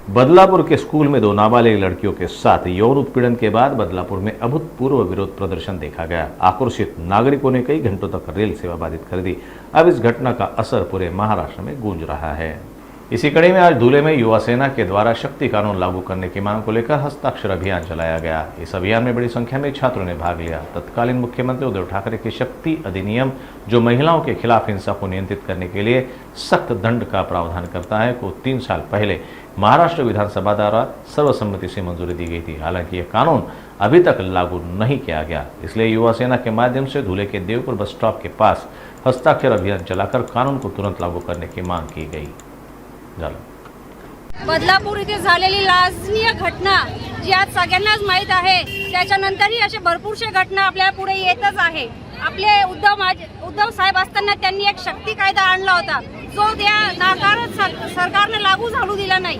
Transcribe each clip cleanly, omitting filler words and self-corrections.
बदलापुर के school में दो नाबालिग लड़कियों के साथ यौन उत्पीड़न के बाद बदलापुर में अभूतपूर्व विरोध प्रदर्शन देखा गया। आक्रोशित नागरिकों ने कई घंटों तक रेल सेवा बाधित कर दी। अब इस घटना का असर पूरे महाराष्ट्र में गूंज रहा है। इसी कड़ी में आज धुले में युवा सेना के द्वारा शक्ति कानून लागू करने की मांग को लेकर हस्ताक्षर अभियान चलाया गया। इस अभियान में बड़ी संख्या में छात्रों ने भाग लिया। तत्कालीन मुख्यमंत्री उद्धव ठाकरे के शक्ति अधिनियम, जो महिलाओं के खिलाफ हिंसा को नियंत्रित करने के लिए सख्त दंड का प्रावधान करता है, को 3 साल पहले महाराष्ट्र विधानसभा द्वारा सर्वसम्मति से मंजूरी दी गई थी। हालांकि यह कानून अभी तक लागू नहीं किया गया, इसलिए युवा सेना के माध्यम से धुले के देवपुर बस स्टॉप के पास हस्ताक्षर अभियान चलाकर कानून को तुरंत लागू करने की मांग की गई। बदलापूर इथे झालेली लाजनीय घटना जी आज सगळ्यांनाच माहीत आहे, त्याच्यानंतरही असे भरपूरशे घटना आपल्या पुढे येतच आहे। आपले उद्धव साहेब असताना त्यांनी एक शक्ती कायदा आणला होता, जो त्या नाकारत सरकारने लागू झालू दिला नाही।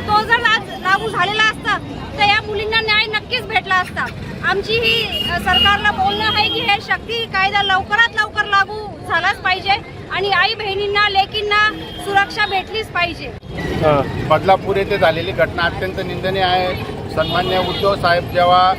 तो जर आज लागू झालेला असता तर या मुलींना न्याय नक्कीच भेटला असता। आमची ही सरकारला बोलणं आहे की हे शक्ती कायदा लवकरात लवकर लागू झालाच पाहिजे आणि आई बहिणींना लेकींना सुरक्षा भेटलीच पाहिजे। बदलापूर येथे झालेली घटना अत्यंत निंदनीय आहे। सन्मान्य उद्धव साहेब जेव्हा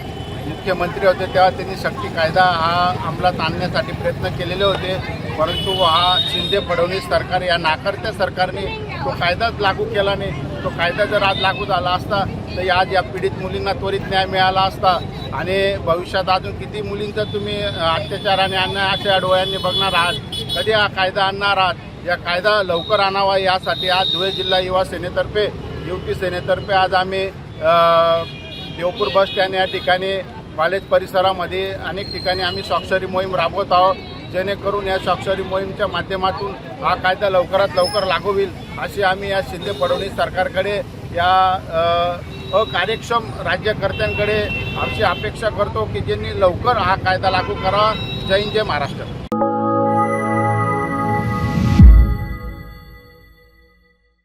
मुख्यमंत्री होते तेव्हा त्यांनी शक्ती कायदा हा अंमलात आणण्यासाठी प्रयत्न केलेले होते, परंतु हा शिंदे फडणवीस सरकार या नाकारत्या सरकारने तो कायदाच लागू केला नाही। तो कायदा जर आज लागू झाला असता तर आज या पीडित मुलींना त्वरित न्याय मिळाला असता आणि भविष्यात अजून किती मुलींचा तुम्ही अत्याचार आणि अन्याय अशा डोळ्यांनी बघणार आहात, कधी हा कायदा आणणार आहात। या कायदा लवकर आणावा यासाठी आज धुळे जिल्हा युवा सेनेतर्फे युवती सेनेतर्फे आज आम्ही देवपूर बस स्टँड या ठिकाणी कॉलेज परिसरामध्ये अनेक ठिकाणी आम्ही स्वाक्षरी मोहीम राबवत आहोत, जेणेकरून या स्वाक्षरी मोहीमच्या माध्यमातून हा कायदा लवकरात लवकर लागू होईल अशी आम्ही या शिंदे फडणवीस सरकारकडे, या अकार्यक्षम राज्यकर्त्यांकडे आमची अपेक्षा करतो की ज्यांनी लवकर हा कायदा लागू करावा। जय हिंद, जय महाराष्ट्र।